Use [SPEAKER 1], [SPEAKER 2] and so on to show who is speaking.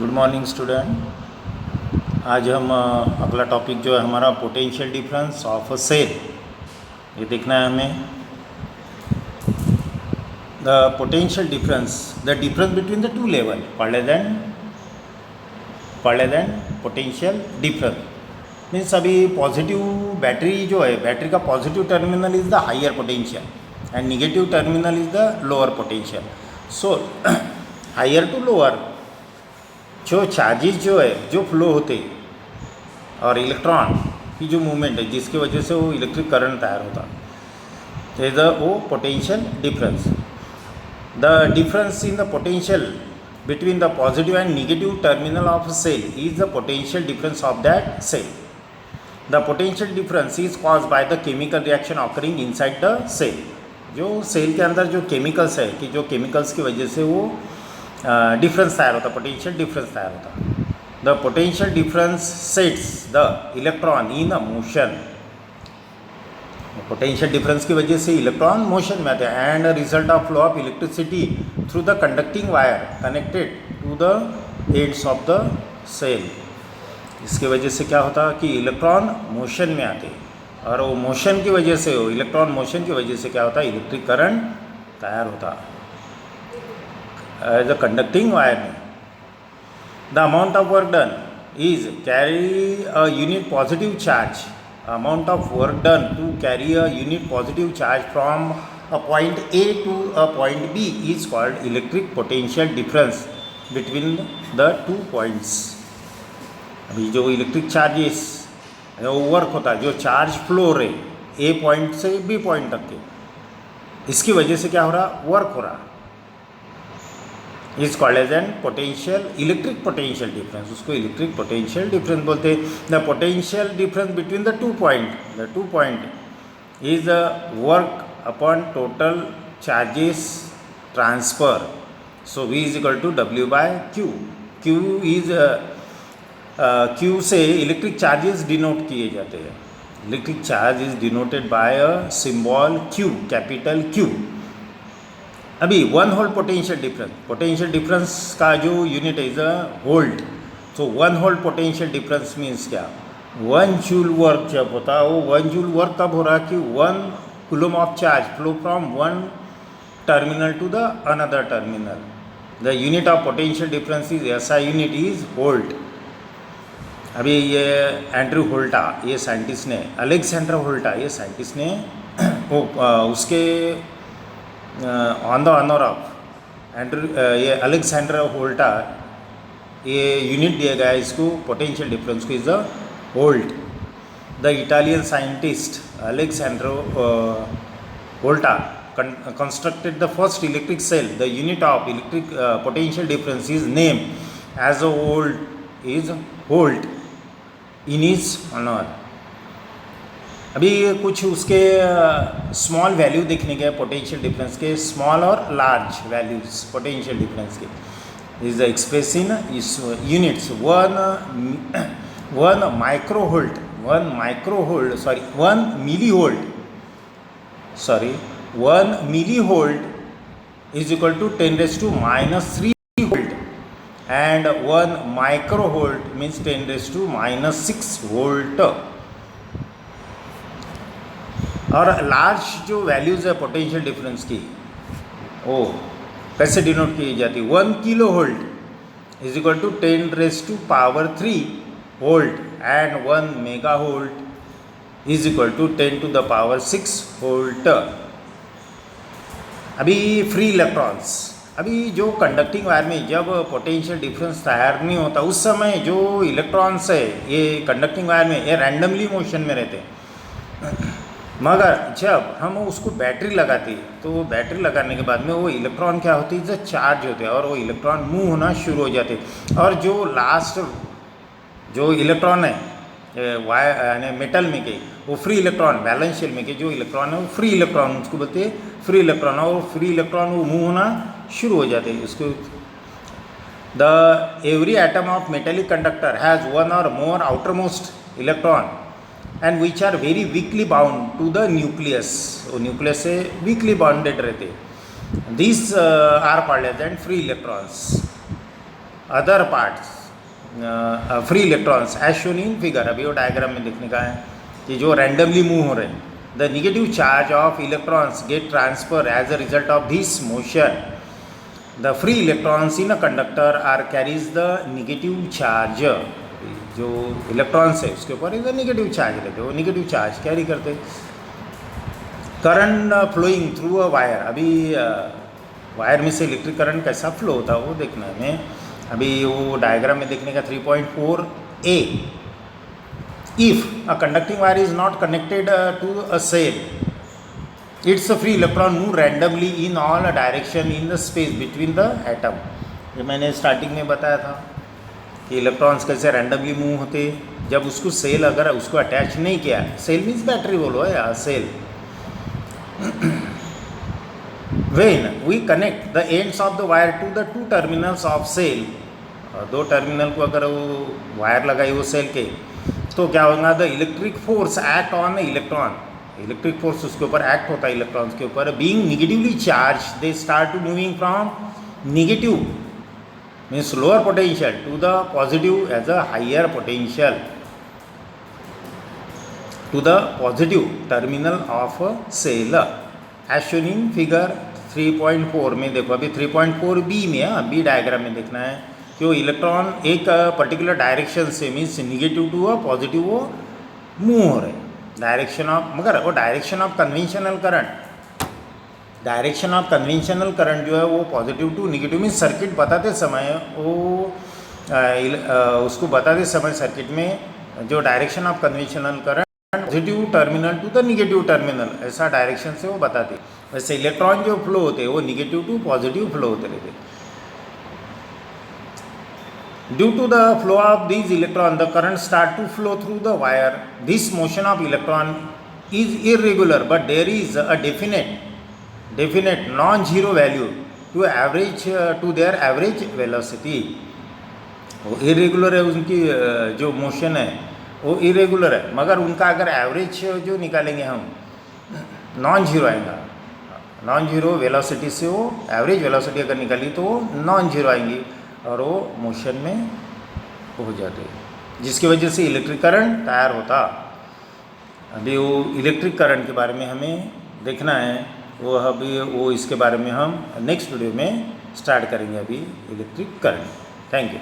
[SPEAKER 1] Good morning student. आज हम अगला टॉपिक जो है हमारा potential difference of a cell, ये देखना है हमें। The potential difference, the difference between the two level पढ़ देन पोटेंशियल डिफरेंस मीन्स अभी पॉजिटिव बैटरी जो है, बैटरी का positive terminal is the higher potential and negative terminal is the lower potential. So higher to lower जो charges जो है जो flow होते और इलेक्ट्रॉन की जो मूवमेंट है जिसकी वजह से वो इलेक्ट्रिक करंट तैयार होता, तो इज वो potential difference. The difference in the potential between the positive and negative terminal of cell is the potential difference of that cell. The potential difference is cause by the chemical reaction occurring inside the cell. जो cell के अंदर जो chemicals है कि जो chemicals की वजह से वो डिफरेंस तैयार होता, पोटेंशियल डिफरेंस तैयार होता। The potential difference sets the electron in a motion. Potential difference की वजह से इलेक्ट्रॉन मोशन में आते हैं and result of flow of electricity through the conducting wire connected to the ends of the cell. इसकी वजह से क्या होता कि इलेक्ट्रॉन मोशन में आते और वो मोशन की वजह से, वो इलेक्ट्रॉन मोशन की वजह से क्या होता, इलेक्ट्रिक करंट तैयार होता एज अ कंडक्टिंग वायर में। The amount of work done is carry a unit positive charge. Amount of work done to carry a unit positive charge from a point A to a point B is called electric potential difference between the two points. अभी जो electric charges वो work होता है, जो charge flow हो रहे ए point से B point तक के, इसकी वजह से क्या हो रहा, वर्क हो रहा, is called as an potential electric potential difference. उसको इलेक्ट्रिक पोटेंशियल डिफरेंस बोलते हैं। The potential difference between the two point is work upon total charges transfer. So V is equal to W by Q। Q is Q से electric charges denote किए जाते हैं। Electric charge is denoted by a symbol Q, capital Q। अभी one hold potential difference का जो unit है is a volt. So one hold potential difference means क्या, one joule work जब होता है, वो वन जूल वर्क तब हो रहा है कि one coulomb of charge flow from one terminal to the another terminal. The unit of potential difference is SI unit is volt. अभी ये एंड्रू होल्टा, ये साइंटिस्ट ने, अलेक्जेंडर होल्टा, ये साइंटिस्ट ने वो उसके on the honour of Andrew, ये Alexander Volta, ये यूनिट दिया गया है इसको, पोटेंशियल डिफरेंस को, is a volt. The Italian scientist Alexander Volta constructed the first electric cell. The unit of electric potential difference is named as a volt in his honor. अभी कुछ उसके small value देखने के potential difference के, small और large values potential difference के is express in units. One milli volt is equal to 10⁻³ volt and 1 micro volt means 10⁻⁶ volt. और large जो वैल्यूज़ है पोटेंशियल डिफरेंस की, वो कैसे डिनोट की जाती है, 1 kilo volt is equal to 10⁻³ volt and 1 mega volt is equal to 10⁻⁶ volt. अभी फ्री इलेक्ट्रॉन्स, अभी जो कंडक्टिंग वायर में जब पोटेंशियल डिफरेंस तैयार नहीं होता उस समय जो इलेक्ट्रॉन्स है ये कंडक्टिंग वायर में ये रैंडमली मोशन में रहते हैं। मगर जब हम उसको बैटरी लगाते हैं तो बैटरी लगाने के बाद में वो इलेक्ट्रॉन क्या होती है, जो चार्ज होते हैं और वो इलेक्ट्रॉन मूव होना शुरू हो जाते हैं। और जो लास्ट जो इलेक्ट्रॉन है वायर यानी मेटल में के, वो फ्री इलेक्ट्रॉन, बैलेंस शेल में के जो इलेक्ट्रॉन है वो फ्री इलेक्ट्रॉन, उसको बोलते हैं फ्री इलेक्ट्रॉन। और फ्री इलेक्ट्रॉन वो मूव होना शुरू हो जाते हैं उसको। The every atom of metallic conductor has one or more outermost electron and which are very weakly bound to the nucleus. वो न्यूक्लियस से वीकली बाउंडेड रहते। This are called as and free electrons. Other parts free electrons as shown in figure. अभी वो diagram में देखने का है कि जो रैंडमली मूव हो रहे हैं, the negative charge of electrons get transfer as a result of this motion. The free electrons in a conductor are carries the negative charge. जो इलेक्ट्रॉन्स है उसके ऊपर इधर नेगेटिव चार्ज रहते, वो नेगेटिव चार्ज कैरी करते। Current flowing through a wire. अभी wire में से इलेक्ट्रिक करंट कैसा फ्लो होता है वो देखना है हमें। अभी वो डायग्राम में देखने का 3.4a, if a conducting wire is not connected to a cell, it's a free electron move randomly in all direction in the space between the atom. ये मैंने स्टार्टिंग में बताया था कि इलेक्ट्रॉन्स कैसे रैंडमली मूव होते जब उसको सेल अगर उसको अटैच नहीं किया। सेल मीन्स बैटरी बोलो है यार, cell. When we connect the ends of the wire to the two terminals of cell, दो टर्मिनल को अगर वो वायर लगाई वो सेल के, तो क्या होगा, the electric force act on electron. Electric force उसके ऊपर एक्ट होता है इलेक्ट्रॉन्स के ऊपर। Being negatively charge they start to moving from negative means lower potential to the positive as a higher potential, to the positive terminal of cell as shown in figure 3.4 में। देखो अभी 3.4b में है, B diagram में देखना है कि वो इलेक्ट्रॉन एक पर्टिकुलर डायरेक्शन से मीन्स निगेटिव टू पॉजिटिव वो मूव हो रहे डायरेक्शन ऑफ, मगर वो direction of conventional current, direction of conventional current जो है वो positive to negative means circuit बताते समय वो उसको बताते समय सर्किट में जो direction of conventional current positive terminal to the negative terminal, ऐसा डायरेक्शन से वो बताते। वैसे इलेक्ट्रॉन जो फ्लो होते हैं वो निगेटिव टू पॉजिटिव फ्लो होते रहते। Due to the flow of these electron the current start to flow through the wire. This motion of electron is irregular but there is a definite non-zero value to average to their average velocity. वो irregular है, उनकी जो motion है वो irregular है, मगर उनका अगर एवरेज जो निकालेंगे हम नॉन जीरो आएगा। नॉन जीरो वेलोसिटी से वो एवरेज वेलोसिटी अगर निकाली तो वो नॉन जीरो आएंगी और वो मोशन में हो जाते, जिसकी वजह से इलेक्ट्रिक करंट तैयार होता। अभी वो इलेक्ट्रिक करंट के बारे में हमें देखना है, वो अभी वो इसके बारे में हम नेक्स्ट वीडियो में स्टार्ट करेंगे अभी इलेक्ट्रिक करंट। Thank you.